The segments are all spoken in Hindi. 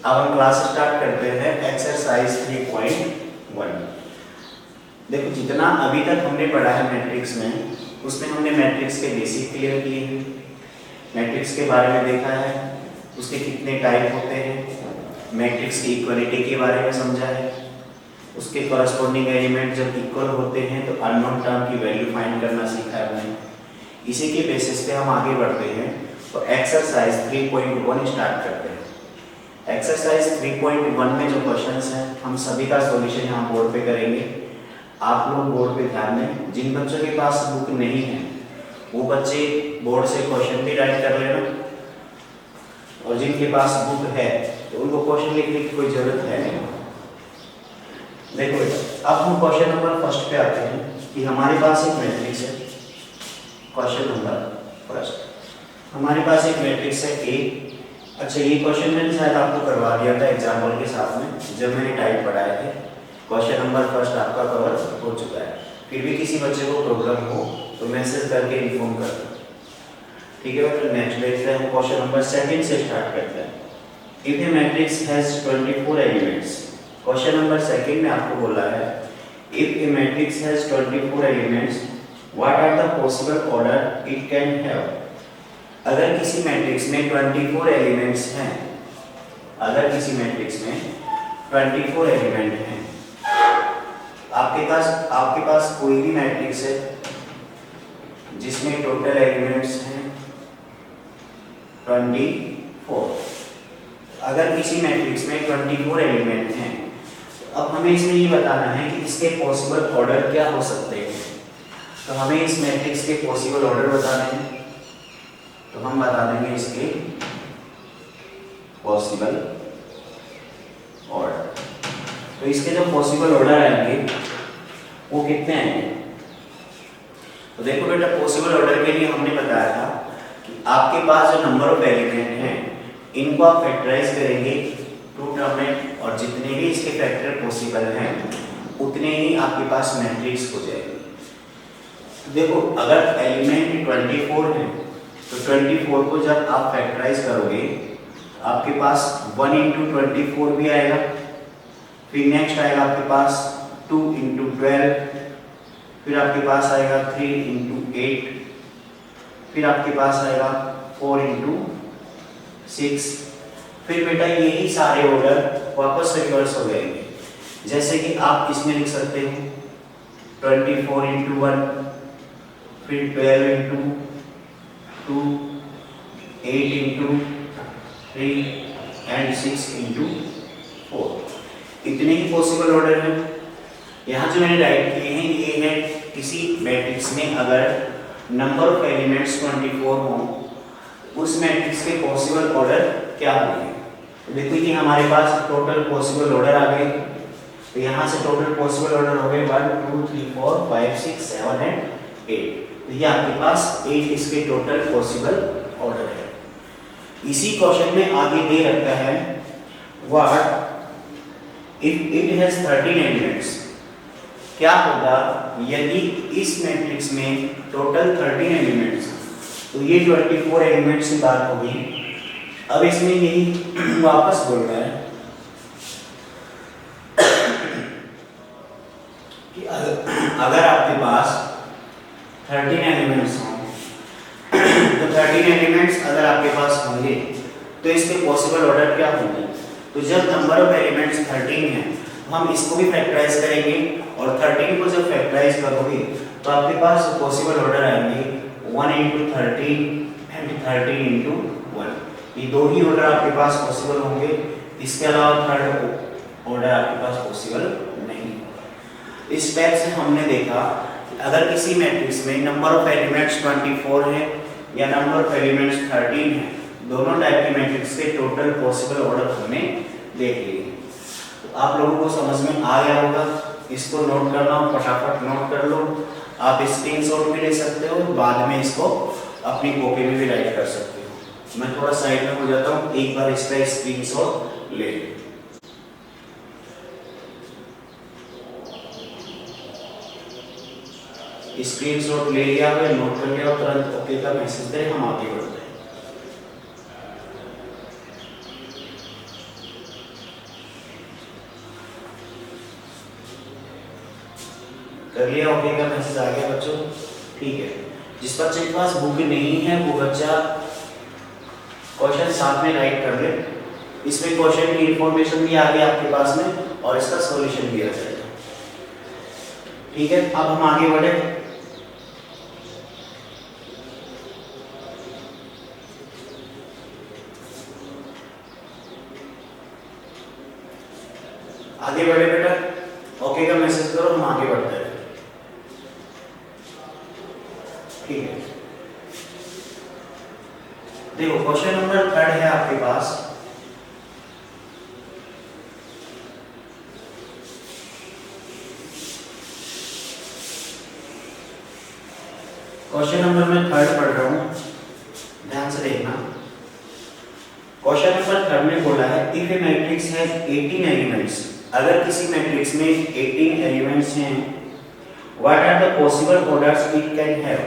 अब हम क्लास स्टार्ट करते हैं एक्सरसाइज 3.1। देखो जितना अभी तक हमने पढ़ा है मैट्रिक्स में, उसमें हमने मैट्रिक्स के बेसिक क्लियर किए हैं, मैट्रिक्स के बारे में देखा है, उसके कितने टाइप होते हैं, मैट्रिक्स की इक्वलिटी के बारे में समझा है, उसके कॉरस्पॉन्डिंग एलिमेंट जब इक्वल होते हैं तो अननोन टर्म की वैल्यू फाइंड करना सीखा है हमने। इसी के बेसिस पे हम आगे बढ़ते हैं तो एक्सरसाइज 3.1 स्टार्ट करते हैं। एक्सरसाइज 3.1 में जो क्वेश्चंस हैं हम सभी का सॉल्यूशन यहाँ बोर्ड पे करेंगे। आप लोग बोर्ड पे ध्यान दें, जिन बच्चों के पास बुक नहीं है वो बच्चे बोर्ड से क्वेश्चन भी राइट कर लेना, और जिनके पास बुक है तो उनको क्वेश्चन लिखने की कोई जरूरत है नहीं। देखो बेटा, अब हम क्वेश्चन नंबर फर्स्ट पे आते हैं कि हमारे पास एक मैट्रिक्स है। क्वेश्चन नंबर फर्स्ट, हमारे पास एक मैट्रिक्स है ए। अच्छा, ये क्वेश्चन मैंने शायद आपको करवा दिया था एग्जाम्पल के साथ में जब मैंने टाइप पढ़ाए थे। क्वेश्चन नंबर फर्स्ट आपका कवर हो चुका है। फिर भी किसी बच्चे को प्रॉब्लम हो तो मैसेज करके इन्फॉर्म कर दो, ठीक है बेटा। नेक्स्ट देखते हैं, क्वेश्चन नंबर सेकंड से स्टार्ट करते हैं। If a matrix has 24 elements, question number second में आपको बोला है if a matrix has 24 elements what are the possible order it can have. अगर किसी मैट्रिक्स में 24 एलिमेंट्स हैं, अगर किसी मैट्रिक्स में 24 एलिमेंट हैं, आपके पास कोई भी मैट्रिक्स है जिसमें टोटल एलिमेंट्स हैं 24। अगर किसी मैट्रिक्स में 24 एलिमेंट हैं, अब हमें इसमें ये बताना है कि इसके पॉसिबल ऑर्डर क्या हो सकते हैं। तो हमें इस मैट्रिक्स के पॉसिबल ऑर्डर बताने हैं, तो हम बता देंगे इसके पॉसिबल ऑर्डर। तो इसके जो पॉसिबल ऑर्डर आएंगे वो कितने आएंगे। तो देखो बेटा, पॉसिबल ऑर्डर के लिए हमने बताया था कि आपके पास जो नंबर ऑफ एलिमेंट हैं इनको आप फैक्टराइज करेंगे टू टर्म में, और जितने भी इसके फैक्टर पॉसिबल हैं उतने ही आपके पास मैट्रिक्स हो जाएगी। देखो, अगर एलिमेंट 24 है तो 24 को जब आप फैक्टराइज करोगे आपके पास 1 × 24 भी आएगा, फिर नेक्स्ट आएगा आपके पास 2 × 12, फिर आपके पास आएगा 3 × 8, फिर आपके पास आएगा 4 × 6। फिर बेटा यही सारे ऑर्डर वापस रिवर्स हो जाएंगे। जैसे कि आप इसमें लिख सकते हैं 24 × 1, फिर 12 × 2, 8 × 3 एंड 6 × 4। इतने ही पॉसिबल ऑर्डर हैं। यहाँ जो मैंने राइट किए हैं ये है किसी मैट्रिक्स में अगर नंबर ऑफ एलिमेंट्स 24 हों, उस मैट्रिक्स के पॉसिबल ऑर्डर क्या होंगे। तो देखो ये हमारे पास टोटल पॉसिबल ऑर्डर आ गए। तो यहाँ से टोटल पॉसिबल ऑर्डर हो गए 1 2 3 4 5 6 7 एंड 8। तो ये आपके पास 8 इसके टोटल पॉसिबल ऑर्डर है। इसी क्वेश्चन में आगे दे रखा है what if it has 13 elements. क्या होगा यदि इस मैट्रिक्स में टोटल 13 एलिमेंट्स, तो ये 24 एलिमेंट्स की बात होगी। अब इसमें यही वापस बोल रहा है कि अगर आपके पास 13 एलिमेंट्स हों, तो 13 एलिमेंट्स अगर आपके पास होंगे तो इसके पॉसिबल ऑर्डर क्या होंगे। तो जब नंबर ऑफ एलिमेंट्स 13 हैं तो हम इसको भी फैक्टराइज करेंगे, और 13 को जब फैक्टराइज करोगे तो आपके पास पॉसिबल ऑर्डर आएंगे 1 × 13 एंड 13 × 1। ये दो ही ऑर्डर आपके पास पॉसिबल होंगे, इसके अलावा थर्ड ऑर्डर आपके पास पॉसिबल नहीं। इस स्टेप से हमने देखा अगर किसी मैट्रिक्स में नंबर ऑफ एलिमेंट्स 24 है या नंबर ऑफ एलिमेंट्स 13 है, दोनों टाइप के मैट्रिक्स के टोटल पॉसिबल ऑर्डर हमने देख लिए। तो आप लोगों को समझ में आ गया होगा। इसको नोट करना हो फटाफट नोट कर लो। आप स्क्रीनशॉट भी ले सकते हो, बाद में इसको अपनी कॉपी में भी राइट कर सकते हो। मैं थोड़ा साइड में हो जाता हूँ, एक बार इसका स्क्रीनशॉट ले लो। स्क्रीनशॉट ले लिया है, नोट कर लिया, तुरंत ओके का मैसेज करें, हम आगे बढ़ते हैं। कर लिया? ओके का मैसेज आ गया बच्चों? ठीक है। जिस बच्चे के पास बुक नहीं है वो बच्चा क्वेश्चन साथ में राइट कर ले। इसमें क्वेश्चन की इंफॉर्मेशन भी आ गई आपके पास में और इसका सॉल्यूशन भी आ जाएगा। ठीक है, अब हम आगे बढ़े। आगे बढ़े बेटा, ओके का मैसेज करो, हम आगे बढ़ते हैं। ठीक है, देखो क्वेश्चन नंबर 3 है आपके पास। क्वेश्चन नंबर मैं 3 पढ़ रहा हूं, ध्यान से देखना। क्वेश्चन नंबर 3 में बोला है if a matrix has 18 elements, अगर किसी मैट्रिक्स में 18 एलिमेंट्स हैं, what are the possible orders it can have,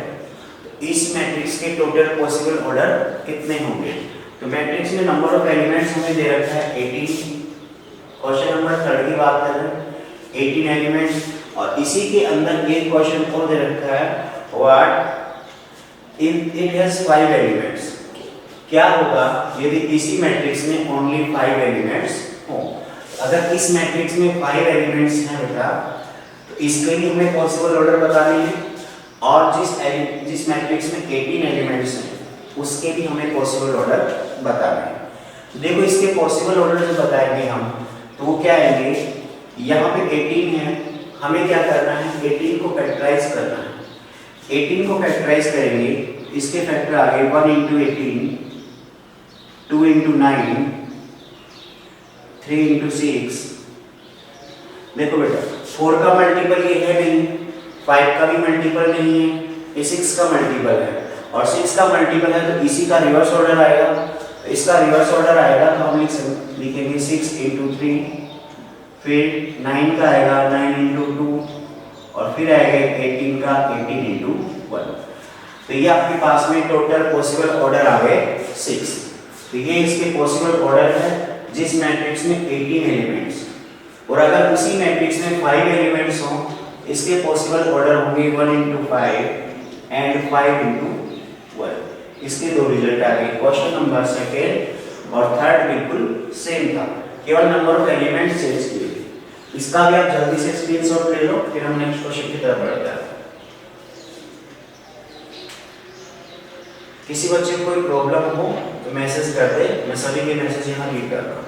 इस मैट्रिक्स के टोटल पॉसिबल ऑर्डर कितने होंगे? तो मैट्रिक्स में नंबर ऑफ एलिमेंट्स हमें दे रखा है 18। क्वेश्चन नंबर 3 की बात कर रहे हैं, 18 एलिमेंट्स, और इसी के अंदर एक क्वेश्चन और दे रखा है what if it has 5 elements, क्या होगा यदि इसी मैट्रिक्स में ओनली 5 एलिमेंट्स हो। अगर इस मैट्रिक्स में 5 एलिमेंट्स हैं बेटा, तो इसके लिए हमें पॉसिबल ऑर्डर बताने हैं, और जिस मैट्रिक्स में 18 एलिमेंट्स हैं उसके भी हमें पॉसिबल ऑर्डर बताना है। देखो इसके पॉसिबल ऑर्डर जो बताएंगे हम, तो वो क्या आएंगे, यहाँ पे 18 है, हमें क्या करना है 18 को फैक्टराइज करना है। 18 को फैक्टराइज करेंगे, इसके फैक्टर आ गए 1 × 18, 2 × 9, 3 × 6। देखो बेटा 4 का मल्टीपल ये है नहीं, 5 का भी मल्टीपल नहीं है, ये 6 का मल्टीपल है, और 6 का मल्टीपल है तो इसी का रिवर्स ऑर्डर आएगा। तो इसका रिवर्स ऑर्डर आएगा तो हम लिखेंगे 6 × 3, फिर 9 का आएगा 9 × 2, और फिर आएगा 18 का 18 × 1। तो ये आपके पास में टोटल पॉसिबल ऑर्डर आ गए 6। तो ये इसके पॉसिबल ऑर्डर है जिस मैट्रिक्स में 18 एलिमेंट्स, और अगर उसी मैट्रिक्स में 5 एलिमेंट्स हों, इसके पॉसिबल ऑर्डर होंगे 1 × 5 एंड 5 × 1। इसके दो रिजल्ट आ गए। क्वेश्चन नंबर 2 और 3 बिल्कुल सेम था, केवल नंबर ऑफ एलिमेंट्स चेंज किए। इसका भी आप जल्दी से स्क्रीनशॉट ले लो, फिर हम नेक्स्ट क्वेश्चन की तरफ बढ़ते हैं। किसी बच्चे को कोई प्रॉब्लम हो तो मैसेज कर दे, मैं सभी के मैसेज यहाँ रीड कर रहा हूँ।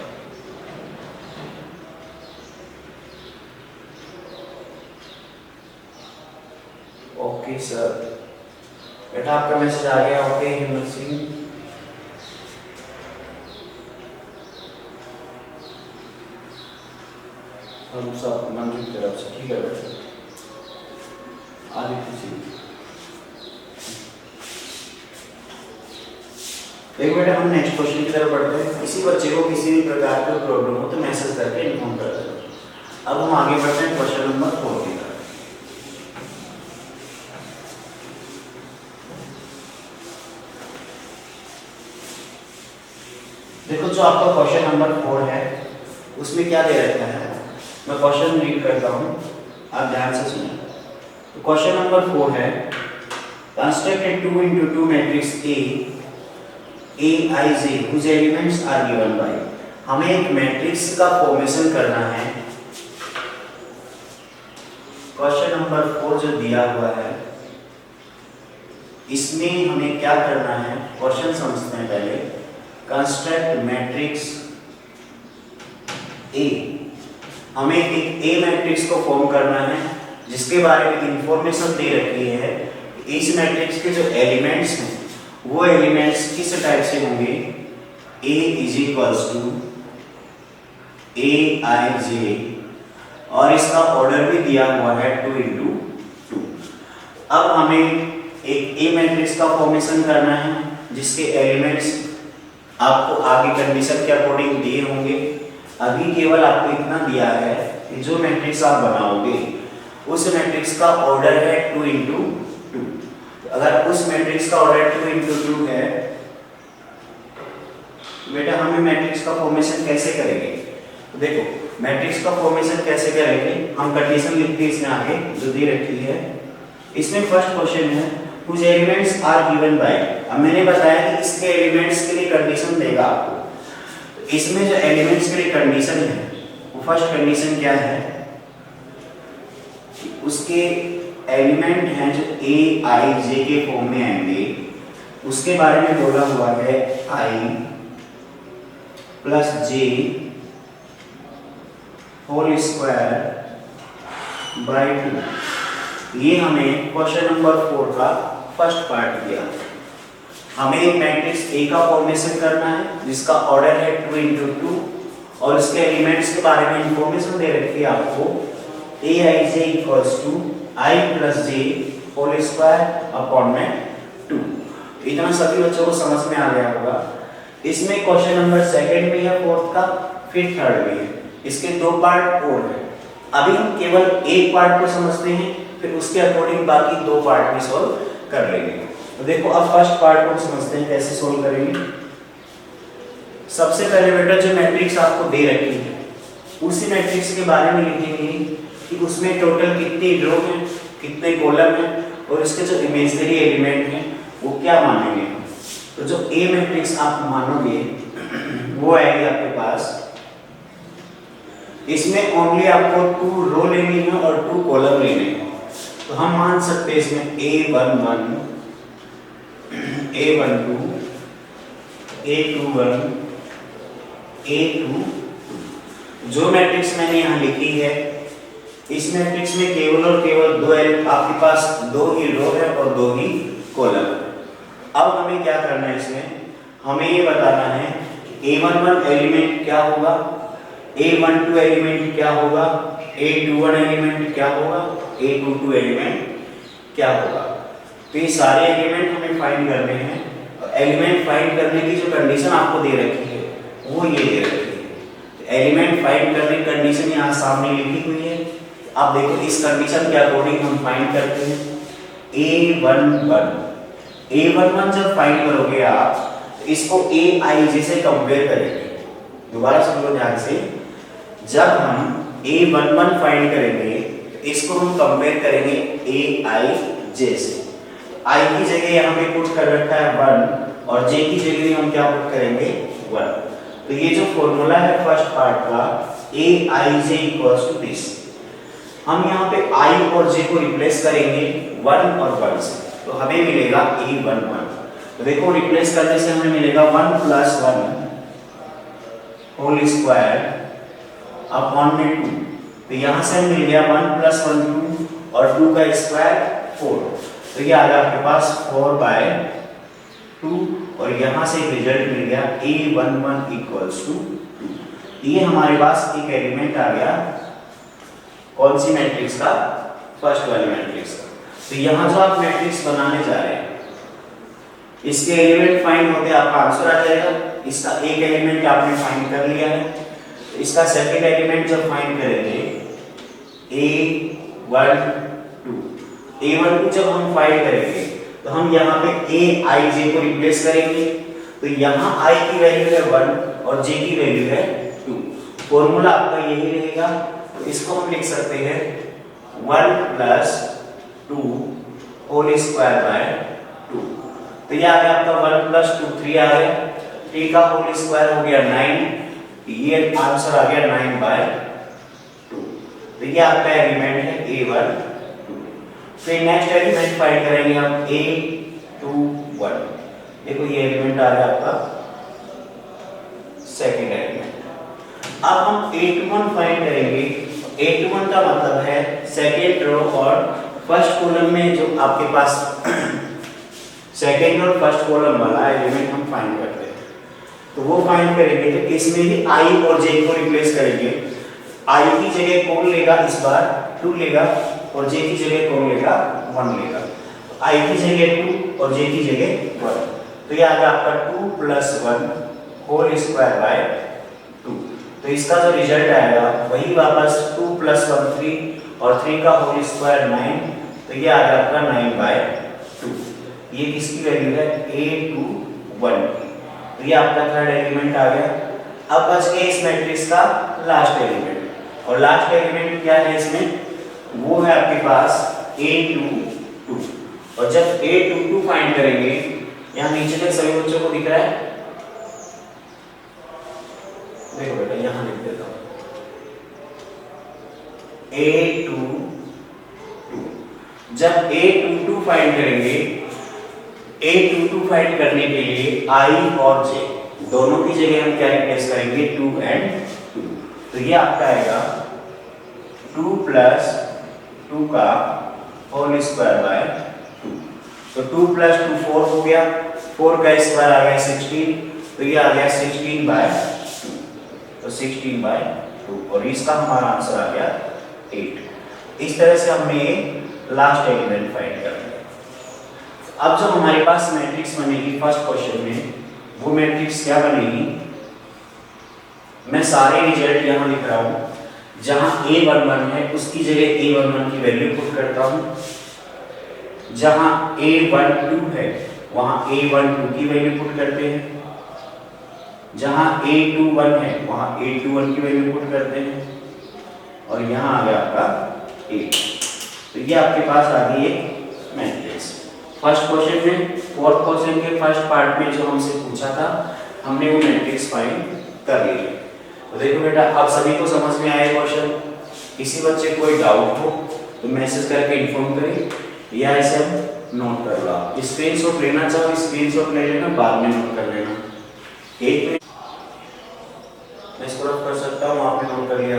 ओके सर, बेटा आपका मैसेज आ गया। ओके हिम्मत सिंह, हम सब मंजू की तरफ से, ठीक है बेटा। आदित्य सिंह, एक बेटा हम नेक्स्ट क्वेश्चन की तरफ बढ़ते हैं। किसी बच्चे को किसी भी प्रकार की प्रॉब्लम हो तो मैसेज करके इन्फॉर्म कर देना। अब हम आगे बढ़ते हैं क्वेश्चन नंबर 4 की तरफ। देखो जो आपका क्वेश्चन नंबर 4 है उसमें क्या दे रखा है, मैं क्वेश्चन रीड करता हूं, आप ध्यान से सुनिए। तो क्वेश्चन नंबर 4 है construct A 2 × 2 matrix Aij whose elements are given by, हमें एक मैट्रिक्स का फॉर्मेशन करना है। क्वेश्चन नंबर 4 जो दिया हुआ है इसमें हमें क्या करना है, क्वेश्चन समझते हैं पहले। कंस्ट्रक्ट मैट्रिक्स ए, हमें एक ए मैट्रिक्स को फॉर्म करना है जिसके बारे में इंफॉर्मेशन दे रखी है। इस मैट्रिक्स के जो एलिमेंट्स हैं वो एलिमेंट्स किस टाइप से होंगे, A = Aij, और इसका ऑर्डर भी दिया हुआ है 2 × 2। अब हमें एक ए मैट्रिक्स का फॉर्मेशन करना है जिसके एलिमेंट्स आपको आगे कंडीशन के अकॉर्डिंग दिए होंगे। अभी केवल आपको इतना दिया है कि जो मैट्रिक्स आप बनाओगे उस मैट्रिक्स का ऑर्डर है 2 × 2। अगर उस मैट्रिक्स का ऑर्डर 2 × 2 है तो बेटा हमें मैट्रिक्स का फॉर्मेशन कैसे करेंगे। तो देखो मैट्रिक्स का फॉर्मेशन कैसे करेंगे, हम कंडीशन लिखते हैं इसमें आगे जो दे रखी है। इसमें फर्स्ट क्वेश्चन है कुछ एलिमेंट्स आर गिवन बाय, अब मैंने बताया कि इसके एलिमेंट्स के लिए कंडीशन देगा आपको। तो इसमें जो एलिमेंट्स के लिए कंडीशन है वो फर्स्ट कंडीशन क्या है कि उसके एलिमेंट हैं जो ए आई जे के फॉर्म में आएंगे, उसके बारे में बोला हुआ है I plus J whole square by 2। ये हमें क्वेश्चन नंबर 4 का फर्स्ट पार्ट दिया। हमें एक मैट्रिक्स ए का फॉर्मेशन करना है जिसका ऑर्डर है 2 into 2 और इसके एलिमेंट्स के बारे में इंफॉर्मेशन दे रखी है आपको। A I J equals to I plus J whole square upon में 2। इतना सभी बच्चों को समझ में आ गया होगा। इसमें क्वेश्चन नंबर सेकंड भी है, फोर्थ का, फिर थर्ड भी है। इसके दो पार्ट और हैं। अभी हम केवल एक पार्ट को समझते हैं, फिर उसके अकॉर्डिंग बाकी दो पार्ट भी सॉल्व कर लेंगे। तो देखो अब फर्स्ट पार्ट को समझते हैं कैसे सॉल्व करेंगे। सबसे पहले बेटा जो मैट्रिक्स आपको दे रखी है उसी मैट्रिक्स के बारे में लिखेंगे कि उसमें टोटल कितनी रो हैं, कितने कॉलम हैं और इसके जो इमेजिनरी एलिमेंट हैं वो क्या मानेंगे। तो जो ए मैट्रिक्स आप मानोगे वो आएगी आपके पास। इसमें ओनली आपको 2 रो लेनी है और 2 कॉलम लेने हैं। तो हम मान सकते हैं इसमें A11 A12 A21 A22। जो मैट्रिक्स मैंने यहाँ लिखी है इस मैट्रिक्स में केवल और केवल दो आपके पास 2 ही रो है और 2 ही कॉलम। अब हमें क्या करना है, इसमें हमें ये बताना है कि A11 एलिमेंट क्या होगा, A12 एलिमेंट क्या होगा, A21 एलिमेंट क्या होगा, A22 एलिमेंट क्या होगा। तो ये सारे एलिमेंट हमें फाइंड करने हैं। एलिमेंट फाइंड करने की जो कंडीशन आपको दे रखी है वो ये दे रखी है। तो एलिमेंट फाइंड करने की कंडीशन यहाँ सामने लिखी हुई है। आप देखो इस कंडीशन के अकॉर्डिंग हम फाइंड करते हैं A11 जब फाइंड करोगे आप तो इसको AI से कंपेयर करेंगे। दोबारा समझो ध्यान से, जब हम A11 फाइंड करेंगे तो इसको हम कंपेयर करेंगे AIJ से। I की जगह यहाँ पे पुट कर रखा है 1 और J की जगह हम क्या पुट करेंगे 1। तो ये जो फॉर्मूला है फर्स्ट पार्ट का AIJ इक्वल्स टू दिस। हम यहाँ पे I और J को रिप्लेस करेंगे 1 और 1 से, तो हमें मिलेगा A11। तो देखो रिप्लेस करने से हमें मिलेगा 1 + 1 होल स्क्वायर अपॉन में 2। तो यहाँ से मिल गया 1 + 1 2 और 2 का स्क्वायर 4। तो ये आ गया आपके पास 4/2 और यहाँ से रिजल्ट मिल गया A11 इक्वल्स टू 2। ये हमारे पास एक एलिमेंट आ गया कौन सी मैट्रिक्स का, फर्स्ट वाली मैट्रिक्स का। तो यहाँ जो आप मैट्रिक्स बनाने जा रहे हैं इसके एलिमेंट फाइंड होते आपका आंसर आ जाएगा। इसका एक एलिमेंट आपने फाइंड कर लिया है, तो इसका सेकंड एलिमेंट जब फाइंड करेंगे A12 जब हम फाइंड करेंगे तो हम यहाँ पे AIJ को रिप्लेस करेंगे। तो यहाँ I की वैल्यू है 1 और J की वैल्यू है 2। फॉर्मूला आपका यही रहेगा। तो इसको हम लिख सकते हैं 1 + 2 होल स्क्वायर बाय 2। तो ये आ गया आपका 1 + 2 3 आ गया, 3 का होल स्क्वायर हो गया 9। ये आंसर आ गया 9/2। तो ये आपका एलिमेंट है A12। फिर नेक्स्ट एलिमेंट फाइंड करेंगे हम A21। देखो ये एलिमेंट आ गया आपका सेकंड एलिमेंट। अब हम A21 फाइंड करेंगे। A21 का मतलब है सेकंड रो और फर्स्ट कॉलम में जो आपके पास सेकंड और फर्स्ट कॉलम वाला एलिमेंट हम फाइंड करते हैं। तो वो फाइंड करेंगे तो इसमें भी I और J को रिप्लेस करेंगे। I की जगह कौन लेगा, इस बार 2 लेगा और J की जगह कौन लेगा 1 लेगा। I की जगह 2 और J की जगह 1। तो ये आ गया आपका 2 + 1 होल स्क्वायर बाय 2। तो इसका जो रिजल्ट आएगा वही वापस 2 + 1 3 और 3 का होल स्क्वायर 9। तो ये आ गया आपका 9/2। ये किसकी वैल्यू है A21 की। तो ये आपका थर्ड एलिमेंट आ गया। अब बच गया इस मैट्रिक्स का लास्ट एलिमेंट। और लास्ट एलिमेंट क्या है इसमें, वो है आपके पास A22। और जब A22 फाइंड करेंगे, यहाँ नीचे तक सभी बच्चों को दिख रहा है, देखो बेटा यहाँ लिख देता हूँ A22। जब A22 फाइंड करेंगे, A22 फाइंड करने के लिए I और J दोनों की जगह हम क्या रिप्लेस करेंगे, 2 and 2। तो ये आपका आएगा 2 + 2 का होल स्क्वायर बाय 2। तो 2 + 2 4 हो गया, 4 का स्क्वायर आ गया 16, तो ये आ गया 16/2। तो 16/2 और इसका हमारा आंसर आ गया 8। इस तरह से हमने लास्ट एलिमेंट फाइंड कर लिया। अब जब हमारे पास मैट्रिक्स बनेगी फर्स्ट क्वेश्चन में, वो मैट्रिक्स क्या बनेगी, मैं सारे रिजल्ट यहाँ लिख रहा हूँ। जहाँ A11 है उसकी जगह A11 की वैल्यू पुट करता हूँ, जहाँ A12 है वहाँ A12 की वैल्यू पुट करते हैं, जहाँ A21 है वहाँ A21 की वैल्यू पुट करते हैं, और यहाँ आ गया आपका 8। तो ये आपके पास आ गई एक मैट्रिक्स। फर्स्ट क्वेश्चन में, फोर्थ क्वेश्चन के फर्स्ट पार्ट में जो हमसे पूछा था, हमने वो मैट्रिक्स फाइंड कर लिया। तो देखो बेटा, अब सभी को समझ में आया क्वेश्चन। किसी बच्चे को कोई डाउट हो तो मैसेज करके इन्फॉर्म करें, या ऐसे हम नोट कर लो। आप स्क्रीनशॉट लेना चाहो स्क्रीनशॉट ले लेना, बाद में नोट कर लेना। एक मिनट मैं इसको रफ कर सकता हूँ, आपने नोट कर लिया।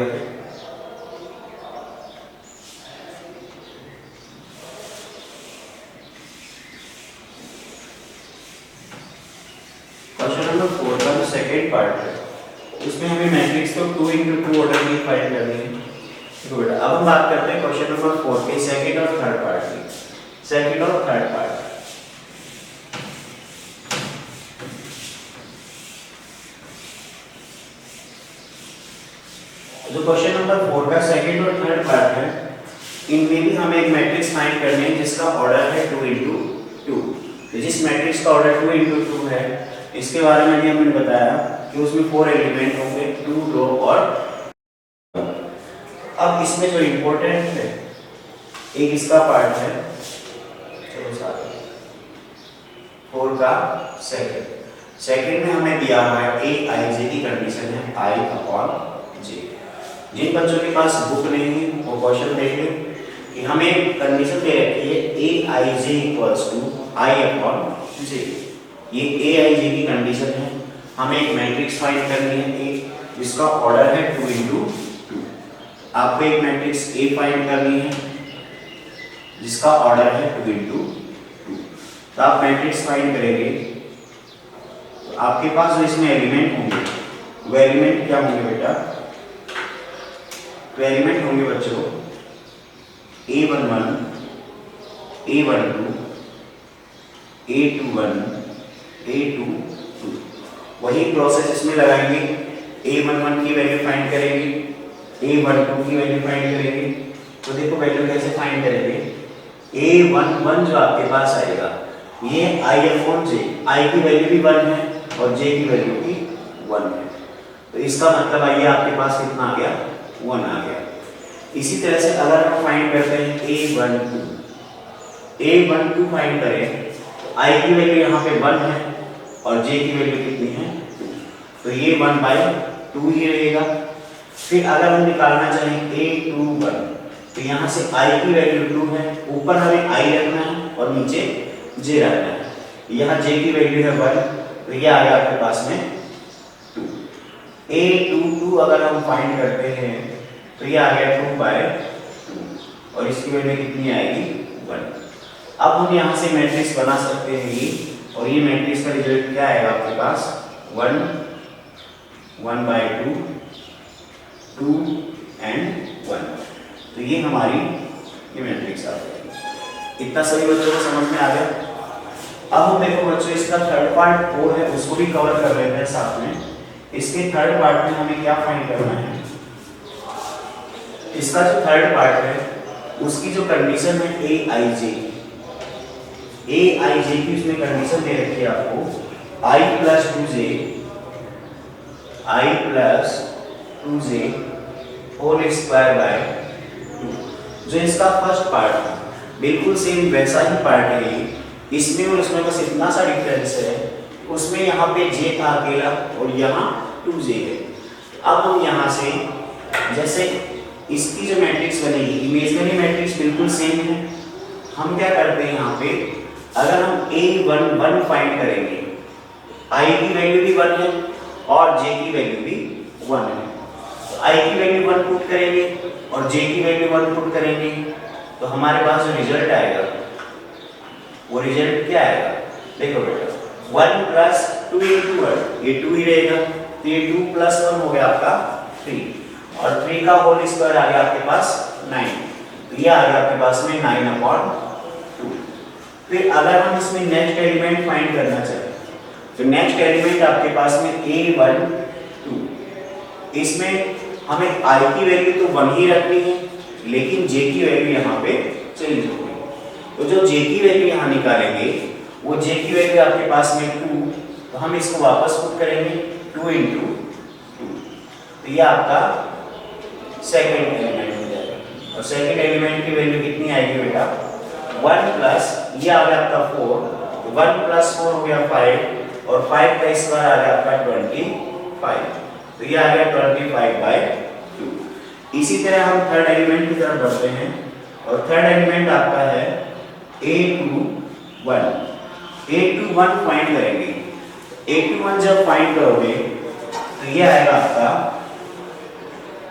क्वेश्चन नंबर 4 का जो सेकेंड पार्ट है, उसमें हमें मैट्रिक्स को 2 × 2 ऑर्डर की फाइंड करनी है। ठीक है, अब हम बात करते हैं क्वेश्चन नंबर 4 के सेकेंड और थर्ड पार्ट की। सेकेंड और थर्ड पार्ट, जो क्वेश्चन नंबर 4 का सेकेंड और थर्ड पार्ट है, इनमें भी हमें एक मैट्रिक्स फाइंड करनी है जिसका ऑर्डर है 2 × 2। तो जिस मैट्रिक्स का ऑर्डर 2 × 2 है, इसके बारे में भी हमने बताया कि उसमें 4 एलिमेंट होंगे, 2 रो और। अब इसमें जो इंपॉर्टेंट है, एक इसका पार्ट है, चलो साथ 4 का सेकंड में हमें दिया हुआ है A i j की कंडीशन है I/j। जिन बच्चों के पास बुक नहीं है वो क्वेश्चन देख ले कि हमें कंडीशन दे रखी है A i j = I/j। ये A i j की कंडीशन है, हमें एक मैट्रिक्स फाइंड करनी है A, जिसका ऑर्डर है 2 × 2। आपको एक मैट्रिक्स A फाइंड करनी है जिसका ऑर्डर है 2 × 2। तो आप मैट्रिक्स फाइंड करेंगे, तो आपके पास जो इसमें एलिमेंट होंगे, वो एलिमेंट क्या होंगे बेटा, तो एलिमेंट होंगे बच्चों A11, A12, A21, A22। वही प्रोसेस इसमें लगाएंगे, A11 की वैल्यू फाइंड करेंगे, A12 की वैल्यू फाइंड करेंगे। तो देखो वैल्यू कैसे फाइंड करेंगे, A11 जो आपके पास आएगा, ये I/j, I की वैल्यू भी 1 है और J की वैल्यू भी 1 है। तो इसका मतलब आइए आपके पास कितना आ गया, 1 आ गया। इसी तरह से अगर हम फाइंड करते हैं A12 फाइंड करें, I की वैल्यू यहाँ पे 1 है और J की वैल्यू कितनी है, 2। तो ये 1/2 ही रहेगा। फिर अगर हम निकालना चाहें A21, तो यहाँ से I की वैल्यू 2 है, ऊपर हमें I रखना है और नीचे J रखना है। यहाँ J की वैल्यू है 1, तो ये आ गया आपके पास में 2। A22 अगर हम फाइंड करते हैं तो ये आ गया 2/2 और इसकी वैल्यू कितनी आएगी, 1। अब हम यहाँ से मैट्रिक्स बना सकते हैं ये, और ये मैट्रिक्स का रिजल्ट क्या आएगा आपके पास, 1, 1/2, 2 and 1। तो ये हमारी ये मैट्रिक्स आ गई। इतना सभी बच्चों को समझ में आ गया। अब हम देखो बच्चों, इसका थर्ड पार्ट 4 है, उसको भी कवर कर लेते हैं साथ में। इसके थर्ड पार्ट में हमें क्या फाइंड करना है, इसका जो थर्ड पार्ट है उसकी जो कंडीशन है A i j की उसमें कंडीशन दे रखी है आपको I+2j होल स्क्वायर बाय 2। जो इसका फर्स्ट पार्ट था बिल्कुल सेम वैसा ही पार्ट है ये, इसमें और इसमें बस इतना सा डिफरेंस है, उसमें यहाँ पे j था अकेला और यहाँ 2j है। अब हम यहाँ से जैसे इसकी जो मैट्रिक्स बनेगी, इमेजिनरी मैट्रिक्स बिल्कुल सेम है, हम क्या करते हैं यहाँ पे, अगर हम a1 फाइंड करेंगे, i की वैल्यू भी 1 है और j की वैल्यू भी 1 है, तो i की वैल्यू 1 पुट करेंगे और j की वैल्यू 1 पुट करेंगे, तो हमारे पास जो रिजल्ट आएगा वो रिजल्ट क्या आएगा, देखो बेटा 1 प्लस 2 इंटू 1, ये 2 ही रहेगा, तो ये 2 प्लस 1 हो गया आपका 3 और 3 का होल स्क्वायर आ गया आपके पास 9, तो ये आ गया आपके पास में 9/2। फिर अगर हम इसमें नेक्स्ट एलिमेंट फाइंड करना चाहें तो नेक्स्ट एलिमेंट आपके पास में a1 2, इसमें हमें i की वैल्यू तो 1 ही रखनी है लेकिन j की वैल्यू यहाँ पे चेंज होगी, तो जो j की वैल्यू यहाँ निकालेंगे वो j की वैल्यू आपके पास में 2, तो हम इसको वापस पुट करेंगे 2 इंटू 2, तो ये आपका सेकेंड एलिमेंट हो जाएगा और सेकेंड एलिमेंट की वैल्यू कितनी आएगी बेटा 1 प्लस ये आ गया आपका 4, तो 1 प्लस 4 हो गया 5 और 5 का स्क्वायर आ गया आपका 25, तो ये आ गया 25/2। इसी तरह हम थर्ड एलिमेंट की तरफ बढ़ते हैं और थर्ड एलिमेंट आपका है a21। a21 फाइंड करेंगे, a21 जब फाइंड करोगे तो ये आएगा आपका,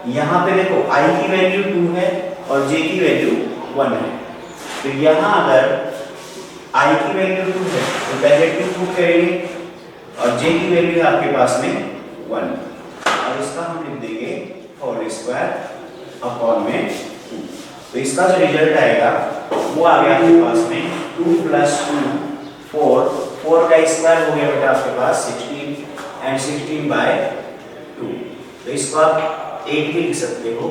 यहाँ पे देखो i की वैल्यू 2 है और j की वैल्यू 1 है, तो यहाँ अगर i की वैल्यू 2 है तो पहले 2 पुट करेंगे और j की वैल्यू है आपके पास में 1 और इसका हम लिख देंगे होल स्क्वायर अपॉन में 2, तो इसका जो रिजल्ट आएगा वो आ गया आपके पास में 2 प्लस 2 4 का स्क्वायर हो गया बेटा आपके पास 16 एंड 16/2, तो इसको आप 8 भी लिख सकते हो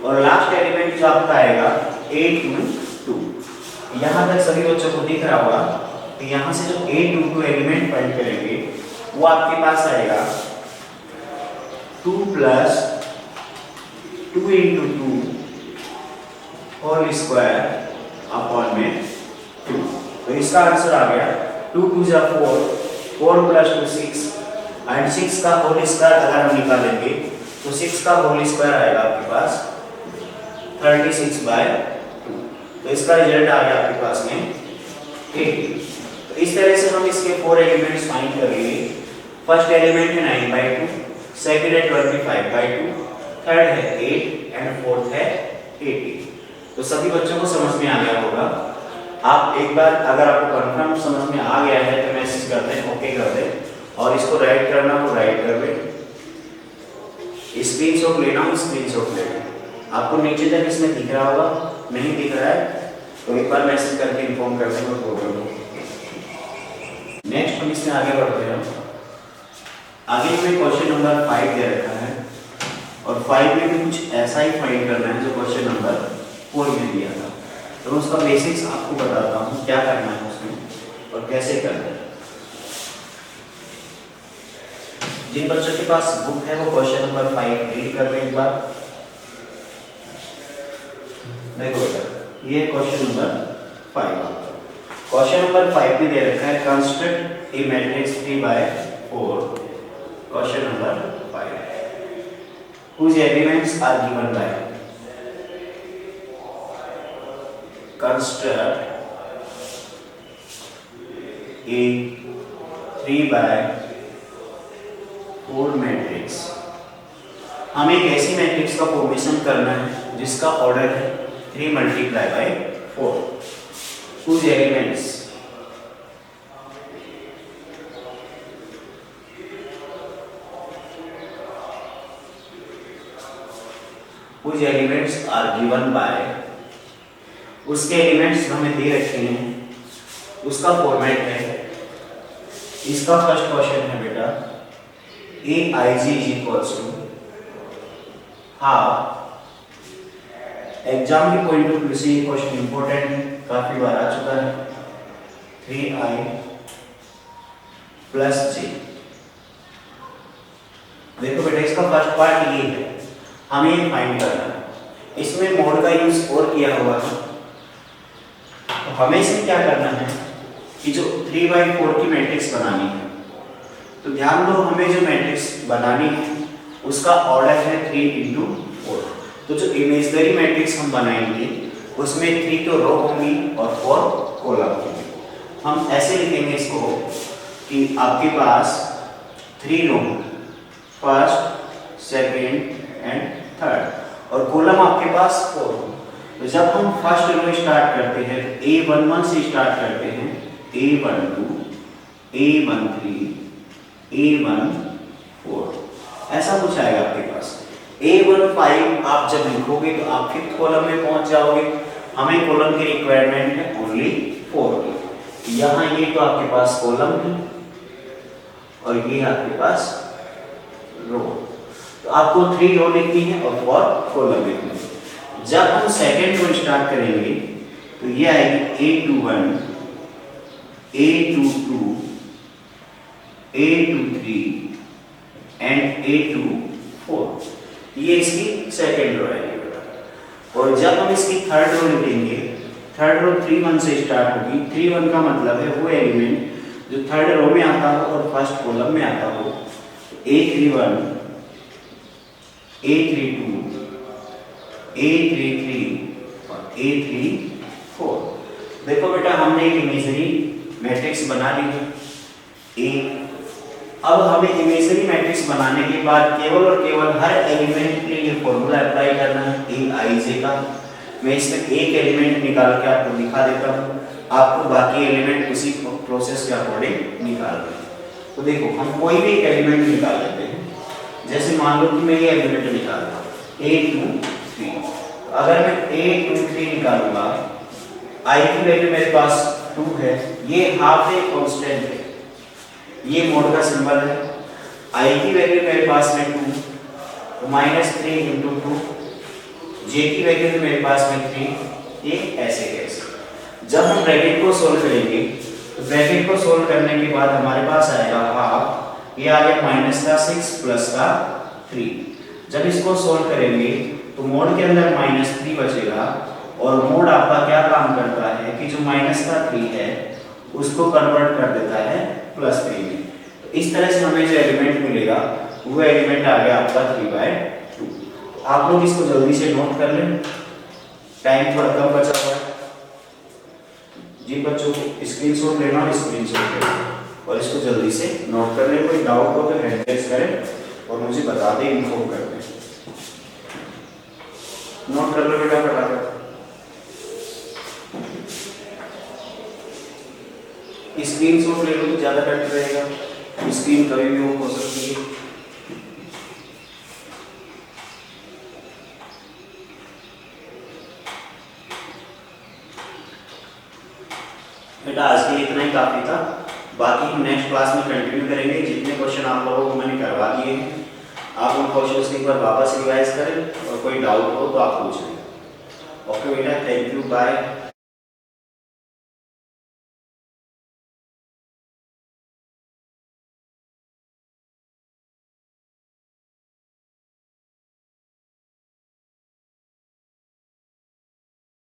और लास्ट एलिमेंट जो आपका आएगा a22। यहाँ तक सभी बच्चों को दिख रहा होगा, तो यहाँ से जो a22 एलिमेंट फाइंड करेंगे वो आपके पास आएगा 2 plus 2 into 2 whole square upon में 2, तो इसका आंसर आ गया 2 2 जा 4, 4 प्लस 2 6 एंड 6 का होल स्क्वायर अगर हम निकालेंगे तो 6 का होल स्क्वायर आएगा आपके पास 36/2, तो इसका रिजल्ट आ गया आपके पास में 80। तो इस तरह से हम इसके 4 एलिमेंट्स फाइंड करेंगे। फर्स्ट एलिमेंट है 9/2, सेकंड है 25/2, थर्ड है 8 एंड फोर्थ है 80। तो सभी बच्चों को समझ में आ गया होगा। आप एक बार अगर आपको कंफर्म समझ में आ गया है तो मैसेज कर दें, ओके कर दें और इसको राइट करना तो राइट कर लें, स्क्रीनशॉट लेना हो स्क्रीनशॉट लेना। आपको नीचे तक इसमें दिख रहा होगा, नहीं दिख रहा है तो एक बार मैसेज करके इन्फॉर्म कर दें और प्रॉब्लम हो। नेक्स्ट हम इसमें आगे बढ़ते हैं। आगे में क्वेश्चन नंबर 5 दे रखा है और 5 में भी कुछ ऐसा ही फाइंड करना है जो क्वेश्चन नंबर 4 में दिया था। तो मैं उसका बेसिक्स आपको बताता हूँ क्या करना है उसमें और कैसे करना है। जिन बच्चों के पास बुक है वो क्वेश्चन नंबर 5 रीड कर लें एक बार। देखो बेटा, ये क्वेश्चन नंबर 5। क्वेश्चन नंबर 5 में दे रखा है construct A matrix 3/4। Question number 5 whose elements are given by construct a 3/4 matrix. हमें एक ऐसी मैट्रिक्स का फॉर्मेशन करना है जिसका ऑर्डर है 3 × 4 whose elements are given by, उसके एलिमेंट्स हमें दे रखे हैं, उसका फॉर्मेट है। इसका फर्स्ट क्वेश्चन है बेटा aij = हाफ। एग्जाम के पॉइंट ऑफ व्यू से ये क्वेश्चन इंपॉर्टेंट है, काफी बार आ चुका है। 3i + j। देखो बेटा, इसका फर्स्ट पार्ट ये है हमें ये फाइंड करना है। इसमें मोड का यूज और किया हुआ है, तो हमें इसमें क्या करना है कि जो 3/4 की मैट्रिक्स बनानी है, तो ध्यान दो हमें जो मैट्रिक्स बनानी है उसका ऑर्डर है 3 × 4। तो जो इमेजिनरी मैट्रिक्स हम बनाएंगे उसमें 3 तो रो होंगी और 4 कॉलम होंगे। हम ऐसे लिखेंगे इसको कि आपके पास 3 रो, फर्स्ट, सेकंड एंड थर्ड, और कॉलम आपके पास 4। तो जब हम फर्स्ट रो स्टार्ट करते हैं तो A11 से स्टार्ट करते हैं, A12, A13, A14, ऐसा कुछ आएगा आपके पास। A15 आप जब लिखोगे तो आप 5th कॉलम में पहुंच जाओगे। हमें कॉलम की रिक्वायरमेंट है ओनली 4 की। यहाँ ये तो आपके पास कॉलम है और ये आपके पास रो, तो आपको 3 रो लिखनी है और 4 कॉलम लिखनी है। जब हम सेकेंड रो स्टार्ट करेंगे तो ये आएगी A21, A22, A23 and A24, ये इसकी सेकेंड रो है। और जब हम इसकी थर्ड रो लिखेंगे, थर्ड रो 3-1 से स्टार्ट होगी। 3-1 का मतलब है वो एलिमेंट जो थर्ड रो में आता हो और फर्स्ट कॉलम में आता हो। A31, A32, A33 और A34। देखो बेटा हमने एक इमेजिनरी मैट्रिक्स बना ली है A। अब हमें इमेजिनरी मैट्रिक्स बनाने के बाद केवल और केवल हर एलिमेंट के लिए फॉर्मूला अप्लाई करना है Aij का। मैं इसमें एक एलिमेंट निकाल के आपको दिखा देता हूँ, आपको बाकी एलिमेंट उसी प्रोसेस के अकॉर्डिंग निकालना है। तो देखो हम कोई भी एक एलिमेंट निकाल लेते हैं, जैसे मान लो कि मैं ये एलिमेंट निकालता हूँ A23। अगर मैं A23 निकालूंगा, I की वैल्यू मेरे पास 2 है, ये हाफ है कांस्टेंट है, ये मोड का सिंबल है। I की वैल्यू मेरे पास में 2, तो -3 × 2, J की वैल्यू भी मेरे पास में 3, ये ऐसे कैसे। जब हम ब्रैकेट को सोल्व करेंगे तो ब्रैकेट को सोल्व करने के बाद हमारे पास आएगा हाफ, ये आ गया -6 + 3। जब इसको सोल्व करेंगे तो मोड के अंदर -3 बचेगा, और मोड आपका क्या काम करता है कि जो -3 है उसको कन्वर्ट कर देता है +3 में। तो इस तरह से हमें जो एलिमेंट मिलेगा वो एलिमेंट आ गया आपका 3/2। आप लोग इसको जल्दी से नोट कर लें, टाइम थोड़ा कम बचा हुआ है जी। बच्चों को स्क्रीनशॉट लेना और स्क्रीनशॉट लेना और इसको जल्दी से नोट कर लें। कोई डाउट हो तो हैंड रेज करें और मुझे बता दें, इन्फॉर्म कर दें। नोट कर लो बेटा फटाफट। स्क्रीनशॉट ले लो तो ज्यादा बेटर रहेगा, स्क्रीन कभी भी ऑफ हो सकती है। बेटा आज के लिए इतना ही काफी था, बाकी हम नेक्स्ट क्लास में कंटिन्यू करेंगे। जितने क्वेश्चन आप लोगों को मैंने करवा दिए हैं, आप उन क्वेश्चंस को एक बार वापस रिवाइज करें और कोई डाउट हो तो आप पूछ लें। ओके बेटा, थैंक यू, बाय।